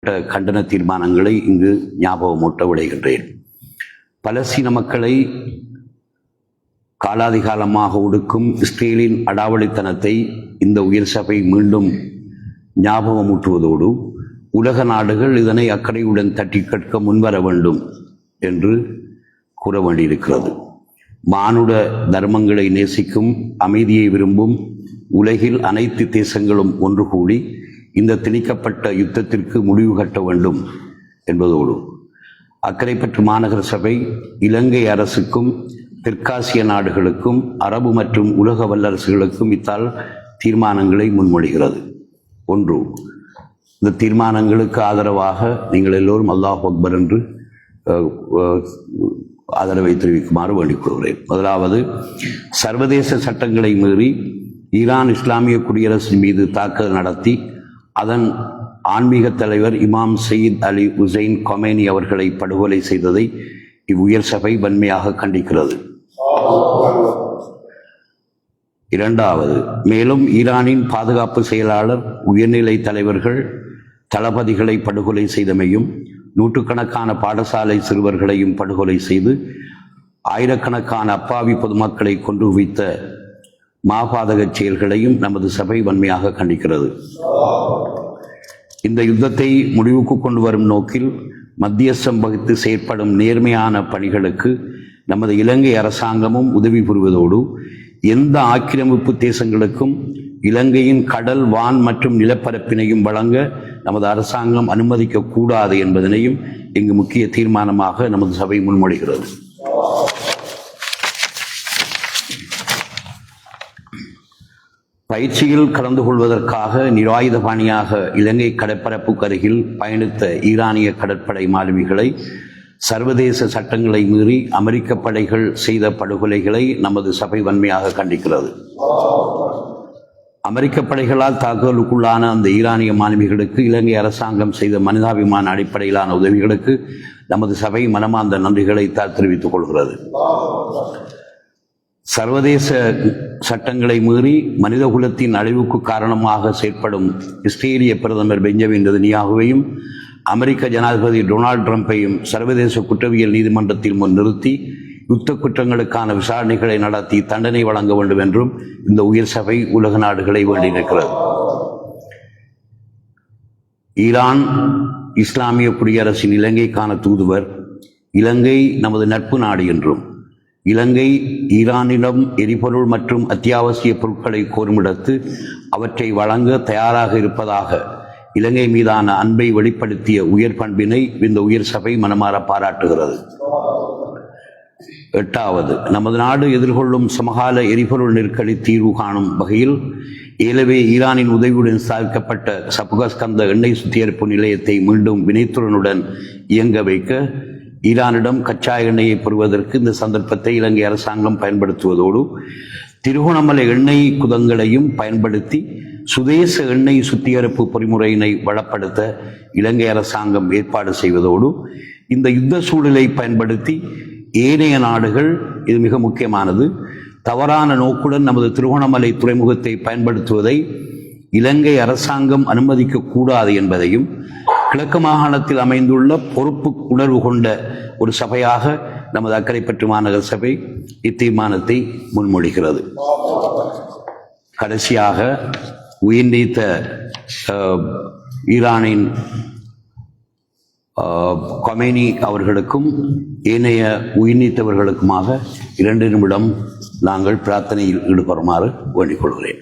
கண்டன தீர்மானங்களை இங்கு ஞாபகமூட்ட விளைகின்றேன். பலஸ்தீன மக்களை காலாதிகாலமாக ஒடுக்கும் இஸ்ரேலின் அடாவடித்தனத்தை இந்த உயர் சபை மீண்டும் ஞாபகமூட்டுவதோடு உலக நாடுகள் இதனை அக்கறையுடன் தட்டி கேட்க முன்வர வேண்டும் என்று கூற வேண்டியிருக்கிறது. மானுட தர்மங்களை நேசிக்கும், அமைதியை விரும்பும் உலகில் அனைத்து தேசங்களும் ஒன்று கூடி இந்த திணிக்கப்பட்ட யுத்தத்திற்கு முடிவு கட்ட வேண்டும் என்பதோடு அக்கரைப்பற்று மாநகர சபை இலங்கை அரசுக்கும் தெற்காசிய நாடுகளுக்கும் அரபு மற்றும் உலக வல்லரசுகளுக்கும் இத்தால் தீர்மானங்களை முன்மொழிகிறது. ஒன்று, இந்த தீர்மானங்களுக்கு ஆதரவாக நீங்கள் எல்லோரும் அல்லாஹ் அக்பர் என்று ஆதரவை தெரிவிக்குமாறு வேண்டிக் கொள்கிறேன். முதலாவது, சர்வதேச சட்டங்களை மீறி ஈரான் இஸ்லாமிய குடியரசு மீது தாக்குதல் நடத்தி அதன் ஆன்மீக தலைவர் இமாம் சயீத் அலி ஹுசைன் கொமேனி அவர்களை படுகொலை செய்ததை இவ்வுயர் சபை வன்மையாக கண்டிக்கிறது. இரண்டாவது, மேலும் ஈரானின் பாதுகாப்பு செயலாளர், உயர்நிலை தலைவர்கள், தளபதிகளை படுகொலை செய்தமையும் நூற்றுக்கணக்கான பாடசாலை சிறுவர்களையும் படுகொலை செய்து ஆயிரக்கணக்கான அப்பாவி பொதுமக்களை கொன்று குவித்த மாபாதக செயல்களையும் நமது சபை வன்மையாக கண்டிக்கிறது. இந்த யுத்தத்தை முடிவுக்கு கொண்டு வரும் நோக்கில் மத்தியஸ்தம் வகித்து செயற்படும் நேர்மையான பணிகளுக்கு நமது இலங்கை அரசாங்கமும் உதவி புரிவதோடு எந்த ஆக்கிரமிப்பு தேசங்களுக்கும் இலங்கையின் கடல், வான் மற்றும் நிலப்பரப்பினையும் வழங்க நமது அரசாங்கம் அனுமதிக்க கூடாது என்பதனையும் இங்கு முக்கிய தீர்மானமாக நமது சபை முன்மொழிகிறது. பயிற்சியில் கலந்து கொள்வதற்காக நிராயுத பாணியாக இலங்கை கடற்பரப்புக்கு அருகில் பயணித்த ஈரானிய கடற்படை மாலுமிகளை சர்வதேச சட்டங்களை மீறி அமெரிக்க படைகள் செய்த படுகொலைகளை நமது சபை வன்மையாக கண்டிக்கிறது. அமெரிக்க படைகளால் தாக்குதலுக்குள்ளான அந்த ஈரானிய மாலுமிகளுக்கு இலங்கை அரசாங்கம் செய்த மனிதாபிமான அடிப்படையிலான உதவிகளுக்கு நமது சபை மனமார்ந்த நன்றிகளை தெரிவித்துக் கொள்கிறது. சர்வதேச சட்டங்களை மீறி மனிதகுலத்தின் அழிவுக்கு காரணமாக செயற்படும் இஸ்ரேலிய பிரதமர் பெஞ்சமின் நெதன்யாகுவையும் அமெரிக்க ஜனாதிபதி டொனால்டு டிரம்பையும் சர்வதேச குற்றவியல் நீதிமன்றத்தில் முன் நிறுத்தி யுத்த குற்றங்களுக்கான விசாரணைகளை நடத்தி தண்டனை வழங்க வேண்டும் என்றும் இந்த உயர் சபை உலக நாடுகளை வேண்டியிருக்கிறது. ஈரான் இஸ்லாமிய குடியரசின் இலங்கைக்கான தூதுவர், இலங்கை நமது நட்பு நாடு என்றும் இலங்கை ஈரானிடம் எரிபொருள் மற்றும் அத்தியாவசிய பொருட்களை கோருமிடத்து அவற்றை வழங்க தயாராக இருப்பதாக இலங்கை மீதான அன்பை வெளிப்படுத்திய உயர் பண்பினை இந்த உயர் சபை மனமாற பாராட்டுகிறது. எட்டாவது, நமது நாடு எதிர்கொள்ளும் சமகால எரிபொருள் நெருக்கடி தீர்வு காணும் வகையில் ஏலவே ஈரானின் உதவியுடன் ஸ்தாபிக்கப்பட்ட சபுகஸ்கந்த எண்ணெய் சுத்திகரிப்பு நிலையத்தை மீண்டும் வினைத்துடனுடன் இயங்க வைக்க ஈரானிடம் கச்சா எண்ணெயை பெறுவதற்கு இந்த சந்தர்ப்பத்தை இலங்கை அரசாங்கம் பயன்படுத்துவதோடு திருகோணமலை எண்ணெய் குதங்களையும் பயன்படுத்தி சுதேச எண்ணெய் சுத்திகரிப்பு பொறிமுறையினை வளப்படுத்த இலங்கை அரசாங்கம் ஏற்பாடு செய்வதோடு இந்த யுத்த சூழலை பயன்படுத்தி ஏனைய நாடுகள், இது மிக முக்கியமானது, தவறான நோக்குடன் நமது திருகோணமலை துறைமுகத்தை பயன்படுத்துவதை இலங்கை அரசாங்கம் அனுமதிக்க கூடாது என்பதையும் கிழக்கு மாகாணத்தில் அமைந்துள்ள பொறுப்பு உணர்வு கொண்ட ஒரு சபையாக நமது அக்கரைப்பற்று மாநகர சபை இத்தீர்மானத்தை முன்மொழிகிறது. கடைசியாக, உயிர் நீத்த ஈரானின் கொமேனி அவர்களுக்கும் ஏனைய உயிர் நீத்தவர்களுக்குமாக 2 நிமிடம் நாங்கள் பிரார்த்தனையில் ஈடுபடுமாறு வேண்டிக் கொள்கிறேன்.